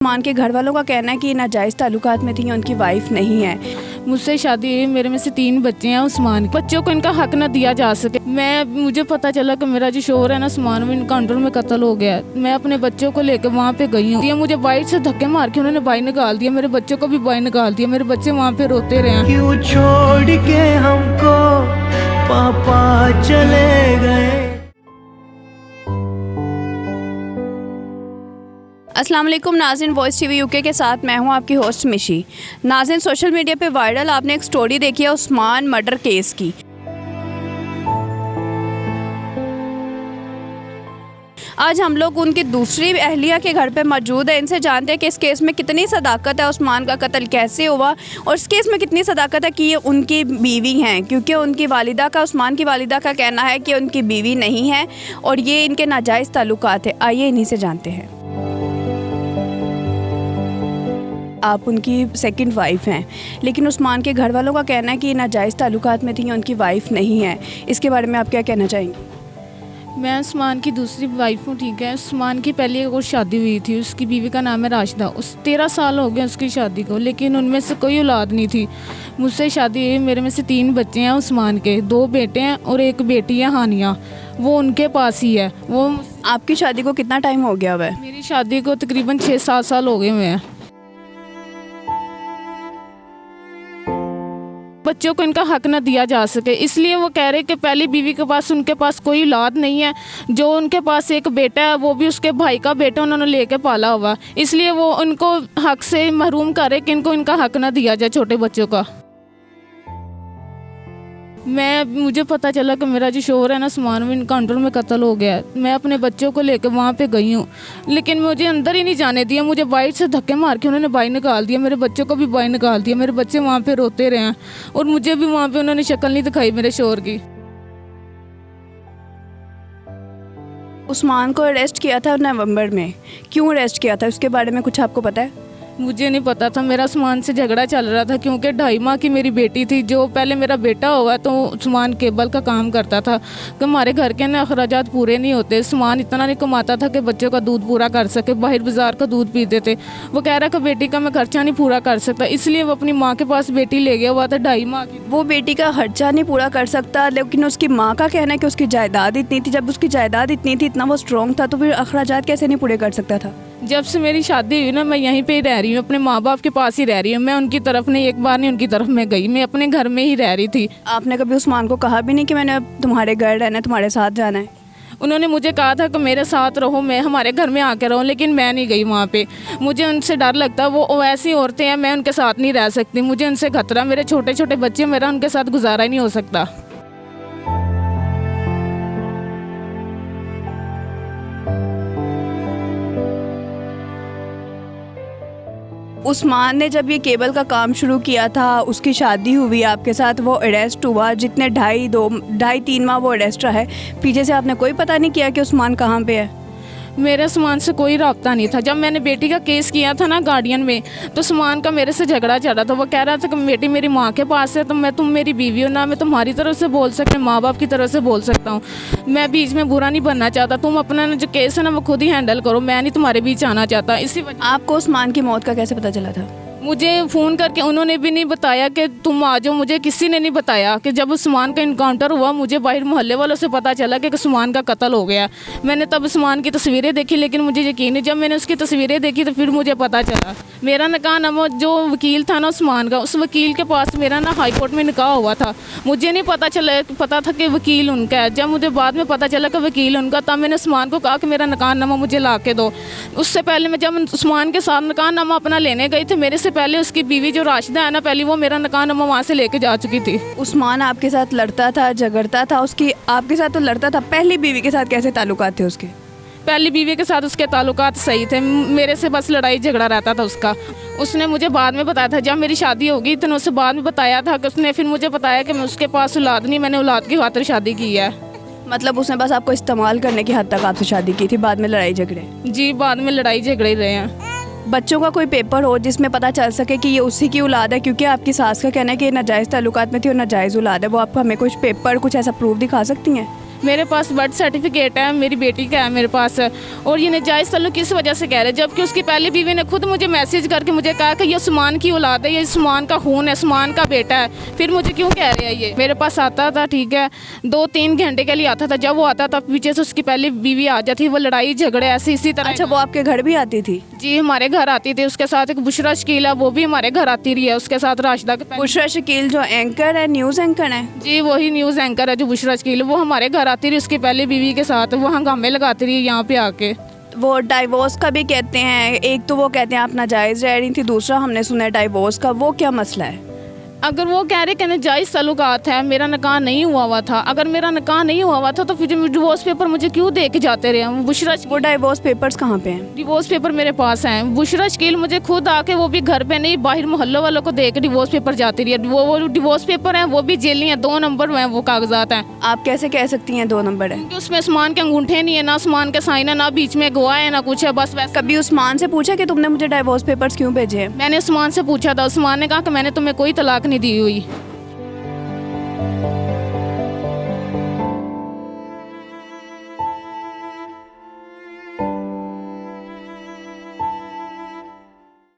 उस्मान के घर वालों का कहना है कि नाजायज़ ताल्लुकात में थी, उनकी वाइफ नहीं है। मुझसे शादी हुई, मेरे में से 3 बच्चे हैं। उस्मान बच्चों को इनका हक न दिया जा सके। मुझे पता चला कि मेरा जो शोहर है ना, उस्मान में इनकाउंटर में कत्ल हो गया। मैं अपने बच्चों को लेकर वहाँ पे गई हूँ। मुझे बाइक से धक्के मार के उन्होंने बाइक निकाल दिया, मेरे बच्चों को भी बाइक निकाल दिया। मेरे बच्चे वहाँ पे रोते रहे। क्यों छोड़ के हमको पापा चले गए। अस्सलाम वालेकुम नाज़रीन, वॉइस टीवी यूके के साथ मैं हूं आपकी होस्ट मिशी। नाज़रीन, सोशल मीडिया पे वायरल आपने एक स्टोरी देखी है उस्मान मर्डर केस की। आज हम लोग उनकी दूसरी अहलिया के घर पे मौजूद है। इनसे जानते हैं कि इस केस में कितनी सदाकत है, उस्मान का कत्ल कैसे हुआ और इस केस में कितनी सदाकत है कि ये उनकी बीवी हैं, क्योंकि उनकी वालिदा का, उस्मान की वालिदा का कहना है कि उनकी बीवी नहीं है और ये इनके नाजायज़ ताल्लुकात है। आइए इन्हीं से जानते हैं। आप उनकी सेकंड वाइफ हैं, लेकिन उस्मान के घर वालों का कहना है कि नाजायज़ ताल्लुकात में थी, उनकी वाइफ नहीं है। इसके बारे में आप क्या कहना चाहेंगे? मैं उस्मान की दूसरी वाइफ हूँ, ठीक है। उस्मान की पहले एक और शादी हुई थी, उसकी बीवी का नाम है राशिदा। 13 साल हो गए उसकी शादी को, लेकिन उनमें से कोई औलाद नहीं थी। मुझसे शादी हुई, मेरे में से 3 बच्चे हैं उस्मान के, 2 बेटे हैं और एक बेटी है हानिया, वो उनके पास ही है। वो आपकी शादी को कितना टाइम हो गया हुआ है? मेरी शादी को तकरीबन 6-7 साल हो गए हुए हैं। बच्चों को इनका हक न दिया जा सके, इसलिए वो कह रहे कि पहली बीवी के पास, उनके पास कोई औलाद नहीं है। जो उनके पास एक बेटा है, वो भी उसके भाई का बेटा उन्होंने लेके पाला हुआ, इसलिए वो उनको हक से महरूम करे कि इनको इनका हक न दिया जाए छोटे बच्चों का। मुझे पता चला कि मेरा जो शोहर है ना, उस्मान में इनकाउंटर में कत्ल हो गया। मैं अपने बच्चों को लेकर वहाँ पे गई हूँ, लेकिन मुझे अंदर ही नहीं जाने दिया। मुझे बाइक से धक्के मार के उन्होंने बाइक निकाल दिया, मेरे बच्चों को भी बाइक निकाल दिया। मेरे बच्चे वहाँ पे रोते रहे हैं और मुझे भी वहाँ पे उन्होंने शक्ल नहीं दिखाई मेरे शोहर की। उस्मान को अरेस्ट किया था नवंबर में, क्यों अरेस्ट किया था उसके बारे में कुछ आपको पता है? मुझे नहीं पता था। मेरा उस्मान से झगड़ा चल रहा था, क्योंकि 2.5 माह की मेरी बेटी थी। जो पहले मेरा बेटा हुआ तो उस्मान केबल का काम करता था कि हमारे घर के ना अखराजात पूरे नहीं होते। उस्मान इतना नहीं कमाता था कि बच्चों का दूध पूरा कर सके, बाहर बाजार का दूध पीते थे। वो कह रहा कि बेटी का मैं खर्चा नहीं पूरा कर सकता, इसलिए वो अपनी माँ के पास बेटी ले गया हुआ था 2.5 माह की। वो बेटी का खर्चा नहीं पूरा कर सकता, लेकिन उसकी माँ का कहना है कि उसकी जायदाद इतनी थी। जब उसकी जायदाद इतनी थी, इतना वो स्ट्रॉन्ग था, तो फिर अखराजात कैसे नहीं पूरे कर सकता था? जब से मेरी शादी हुई ना, मैं यहीं पे ही रह रही हूँ, अपने माँ बाप के पास ही रह रही हूँ। मैं उनकी तरफ नहीं, एक बार नहीं उनकी तरफ मैं गई, मैं अपने घर में ही रह रही थी। आपने कभी उस्मान को कहा भी नहीं कि मैंने अब तुम्हारे घर रहना है, तुम्हारे साथ जाना है? उन्होंने मुझे कहा था कि मेरे साथ रहो, मैं हमारे घर में आके रहूँ, लेकिन मैं नहीं गई वहाँ पे। मुझे उनसे डर लगता, वो ऐसी औरतें हैं, मैं उनके साथ नहीं रह सकती। मुझे उनसे खतरा, मेरे छोटे छोटे बच्चे, मेरा उनके साथ गुजारा ही नहीं हो सकता। उस्मान ने जब ये केबल का काम शुरू किया था, उसकी शादी हुई आपके साथ, वो अरेस्ट हुआ, जितने 2.5-3 माह वो अरेस्ट रहा है, पीछे से आपने कोई पता नहीं किया कि उस्मान कहाँ पे है? मेरे उस्मान से कोई रब्ता नहीं था। जब मैंने बेटी का केस किया था ना गार्डियन में, तो उस्मान का मेरे से झगड़ा चल रहा था। वो कह रहा था कि बेटी मेरी माँ के पास है, तो तुम मेरी बीवी हो ना, मैं तुम्हारी तरफ से बोल सकता हूँ, माँ बाप की तरफ से बोल सकता हूँ। मैं बीच में बुरा नहीं बनना चाहता। तुम अपना जो केस है ना, वो खुद ही हैंडल करो, मैं नहीं तुम्हारे बीच आना चाहता। इसी वजह आपको उस्मान की मौत का कैसे पता चला था? मुझे फ़ोन करके उन्होंने भी नहीं बताया कि तुम आ जाओ, मुझे किसी ने नहीं बताया। कि जब उस्मान का इनकाउंटर हुआ, मुझे बाहर मोहल्ले वालों से पता चला कि उस्मान का कत्ल हो गया। मैंने तब उस्मान की तस्वीरें देखी, लेकिन मुझे यकीन नहीं। जब मैंने उसकी तस्वीरें देखी तो फिर मुझे पता चला। मेरा निकाहनामा, जो वकील था ना उस्मान का, उस वकील के पास मेरा ना हाई कोर्ट में निकाह हुआ था। मुझे नहीं पता था कि वकील उनका है। जब मुझे बाद में पता चला कि वकील उनका, तब मैंने उस्मान को कहा कि मेरा निकाहनामा मुझे ला के दो। उससे पहले मैं जब उस्मान के साथ निकाहनामा अपना लेने गई थी, मेरे से पहले उसकी बीवी जो राशिदा है ना, पहले वो मेरा निकाहनामा वहाँ से लेके जा चुकी थी। उस्मान आपके साथ लड़ता था, झगड़ता था, उसकी आपके साथ तो लड़ता था। पहली बीवी के साथ कैसे ताल्लुकात थे उसके? पहली बीवी के साथ उसके ताल्लुकात सही थे, मेरे से बस लड़ाई झगड़ा रहता था उसका। उसने मुझे बाद में बताया था, जब मेरी शादी होगी तो उससे बाद में बताया था कि उसने फिर मुझे बताया कि मैं उसके पास औलाद नहीं, मैंने औलाद की खातिर शादी की है। मतलब उसने बस आपको इस्तेमाल करने की हद तक आपसे शादी की थी, बाद में लड़ाई झगड़े? जी, बाद में लड़ाई झगड़े रहे हैं। बच्चों का कोई पेपर हो जिसमें पता चल सके कि ये उसी की औलाद है, क्योंकि आपकी सास का कहना है कि नाजायज़ ताल्लुकात में थी और नाजायज़ औलाद है, वो आप हमें कुछ पेपर, कुछ ऐसा प्रूफ दिखा सकती हैं? मेरे पास बर्थ सर्टिफिकेट है, मेरी बेटी का है मेरे पास। और ये नाजायज़ तल्लुक़ किस वजह से कह रहे हैं, जबकि उसकी पहली बीवी ने खुद मुझे मैसेज करके मुझे कहा कि ये उस्मान की औलाद है, ये उस्मान का खून है, उस्मान का बेटा है। फिर मुझे क्यों कह रहे हैं ये? मेरे पास आता था, ठीक है, 2-3 घंटे के लिए आता था। जब वो आता था पीछे से उसकी पहली बीवी आ जाती, वो लड़ाई झगड़े ऐसे इसी तरह। अच्छा, वो आपके घर भी आती थी? जी, हमारे घर आती थी। उसके साथ एक बुशरा शकील है, वो भी हमारे घर आती रही है। उसके साथ राशिदा के बुशरा शकील जो एंकर है, न्यूज़ एंकर है? जी, वही न्यूज़ एंकर है जो बुशरा शकील, वो हमारे घर आती रही उसकी पहली बीवी के साथ। वो हंगामे लगाती रही यहाँ पे आके। वो डाइवोर्स का भी कहते हैं, एक तो वो कहते हैं आप नाजायज़ रह रही थी, दूसरा हमने सुना है डाइवोर्स का। वो क्या मसला है? अगर वो कह रहे कि नाजायज़ तल्लुकात है, मेरा निकाह नहीं हुआ था, अगर मेरा निकाह नहीं हुआ था तो फिर डिवोर्स पेपर मुझे क्यों दे के जाते रहे? बुशरा वो डाइवोर्स पेपर्स कहाँ पे हैं? डिवोर्स पेपर मेरे पास हैं। बुशरा शकील मुझे खुद आके, वो भी घर पे नहीं, बाहर मोहल्लों वालों को दे के डिवोर्स पेपर जाती रही है। वो डिवोर्स पेपर हैं, वो भी जेली हैं, 2 नंबर हैं वो कागजात हैं। आप कैसे कह सकती हैं 2 नंबर है? क्योंकि उसमें उस्मान के अंगूठे नहीं है, ना उस्मान के साइन है, ना बीच में गवाह है, ना कुछ है। बस वैसे कभी उस्मान से पूछा कि तुमने मुझे डाइवोर्स पेपर्स क्यों भेजे हैं? मैंने उस्मान से पूछा था, उस्मान ने कहा कि मैंने तुम्हें कोई तलाक नहीं दी हुई।